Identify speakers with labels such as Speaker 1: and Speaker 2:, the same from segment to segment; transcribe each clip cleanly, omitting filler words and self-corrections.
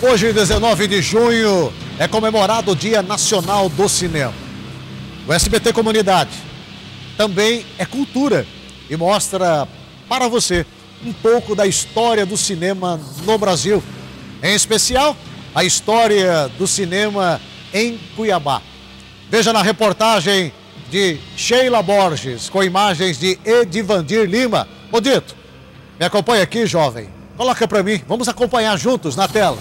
Speaker 1: Hoje, 19 de junho, é comemorado o Dia Nacional do Cinema. O SBT Comunidade também é cultura e mostra para você um pouco da história do cinema no Brasil. Em especial, a história do cinema em Cuiabá. Veja na reportagem de Sheila Borges, com imagens de Edivandir Lima. Ô Dito, me acompanha aqui, jovem. Coloca para mim, vamos acompanhar juntos na tela.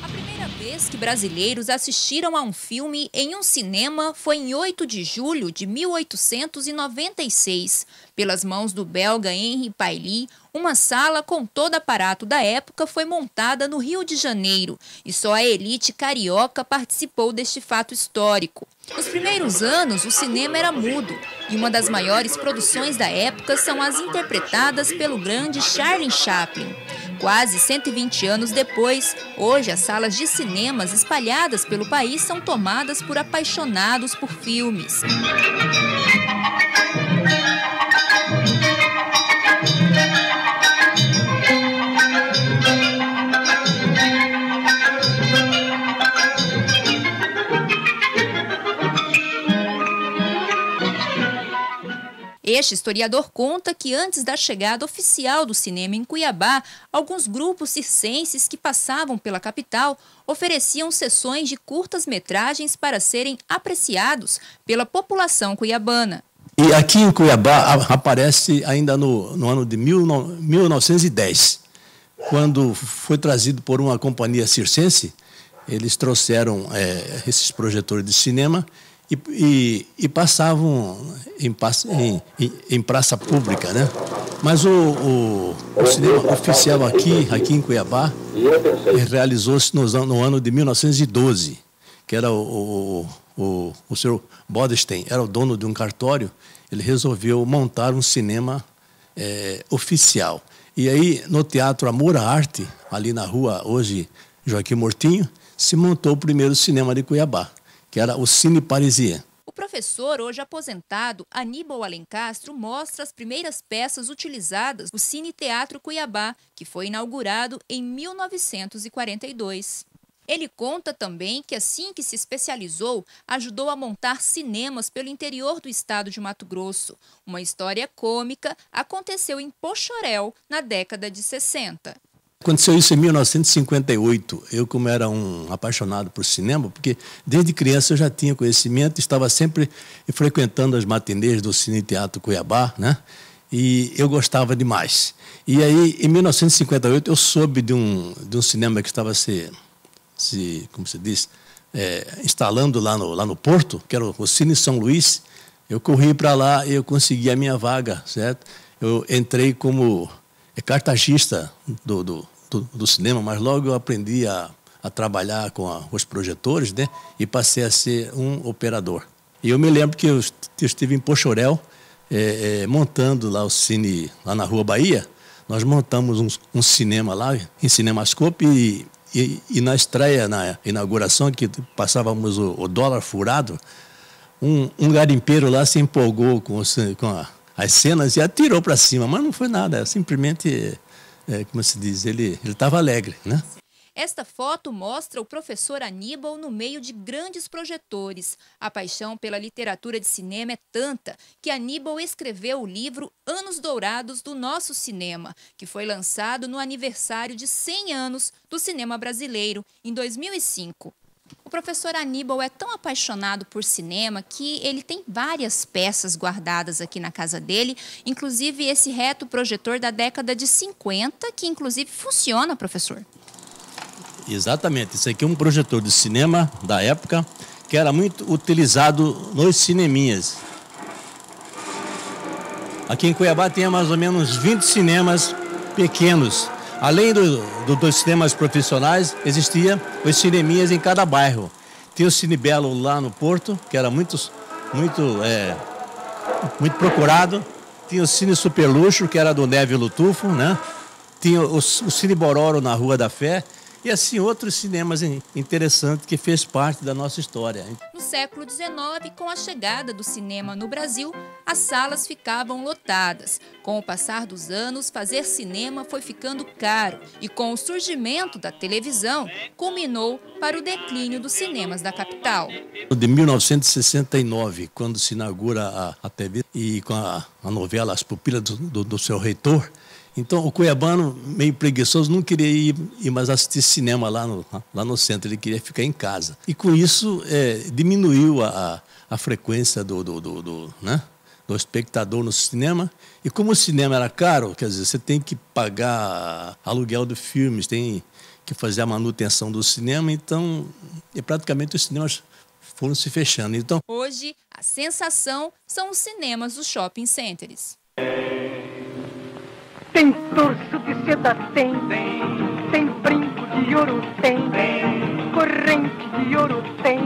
Speaker 2: A primeira vez que brasileiros assistiram a um filme em um cinema foi em 8 de julho de 1896. Pelas mãos do belga Henri Pailly, uma sala com todo aparato da época foi montada no Rio de Janeiro e só a elite carioca participou deste fato histórico. Nos primeiros anos, o cinema era mudo e uma das maiores produções da época são as interpretadas pelo grande Charlie Chaplin. Quase 120 anos depois, hoje as salas de cinemas espalhadas pelo país são tomadas por apaixonados por filmes. Este historiador conta que antes da chegada oficial do cinema em Cuiabá, alguns grupos circenses que passavam pela capital ofereciam sessões de curtas-metragens para serem apreciados pela população cuiabana.
Speaker 3: E aqui em Cuiabá aparece ainda no ano de 1910, quando foi trazido por uma companhia circense. Eles trouxeram esses projetores de cinema e passavam em praça pública, né? Mas o cinema oficial aqui em Cuiabá realizou-se no ano de 1912, que era o senhor Bodenstein, era o dono de um cartório. Ele resolveu montar um cinema oficial. E aí, no Teatro Amor à Arte, ali na rua, hoje, Joaquim Mortinho, se montou o primeiro cinema de Cuiabá, que era o Cine Parisien.
Speaker 2: O professor, hoje aposentado, Aníbal Alencastro, mostra as primeiras peças utilizadas no Cine Teatro Cuiabá, que foi inaugurado em 1942. Ele conta também que assim que se especializou, ajudou a montar cinemas pelo interior do estado de Mato Grosso. Uma história cômica aconteceu em Poxoréu, na década de 60.
Speaker 3: Aconteceu isso em 1958. Eu, como era um apaixonado por cinema, porque desde criança eu já tinha conhecimento, estava sempre frequentando as matinês do Cine Teatro Cuiabá, né? E eu gostava demais. E aí, em 1958, eu soube de um cinema que estava como se diz, instalando lá no Porto, que era o Cine São Luís. Eu corri para lá e eu consegui a minha vaga, certo? Eu entrei como cartagista do cinema, mas logo eu aprendi a trabalhar com os projetores, né? E passei a ser um operador. E eu me lembro que eu estive em Poxoréu, montando lá o cine, lá na Rua Bahia. Nós montamos um cinema lá, em Cinemascope, e na estreia, na inauguração, que passávamos o dólar furado, um garimpeiro lá se empolgou com as cenas e atirou para cima, mas não foi nada, simplesmente, como se diz, ele estava alegre, né?
Speaker 2: Esta foto mostra o professor Aníbal no meio de grandes projetores. A paixão pela literatura de cinema é tanta que Aníbal escreveu o livro Anos Dourados do Nosso Cinema, que foi lançado no aniversário de 100 anos do cinema brasileiro, em 2005. O professor Aníbal é tão apaixonado por cinema que ele tem várias peças guardadas aqui na casa dele, inclusive esse reto projetor da década de 50, que inclusive funciona, professor.
Speaker 3: Exatamente, isso aqui é um projetor de cinema da época que era muito utilizado nos cineminhas. Aqui em Cuiabá tinha mais ou menos 20 cinemas pequenos. Além dos cinemas profissionais, existia os cineminhas em cada bairro. Tinha o Cine Belo lá no Porto, que era muito procurado. Tinha o Cine Superluxo, que era do Neve Lutufo, né? Tinha o Cine Bororo na Rua da Fé. E assim outros cinemas interessantes que fez parte da nossa história.
Speaker 2: No século XIX, com a chegada do cinema no Brasil, as salas ficavam lotadas. Com o passar dos anos, fazer cinema foi ficando caro e com o surgimento da televisão, culminou para o declínio dos cinemas da capital.
Speaker 3: De 1969, quando se inaugura a TV e com a novela As Pupilas do Seu Reitor, então o cuiabano, meio preguiçoso, não queria ir mais assistir cinema lá no centro, ele queria ficar em casa. E com isso diminuiu a frequência do espectador no cinema. E como o cinema era caro, quer dizer, você tem que pagar aluguel de filmes, tem que fazer a manutenção do cinema, então praticamente os cinemas foram se fechando. Então,
Speaker 2: hoje, a sensação são os cinemas dos shopping centers.
Speaker 4: Tem torso de seda, tem brinco de ouro, tem corrente de ouro, tem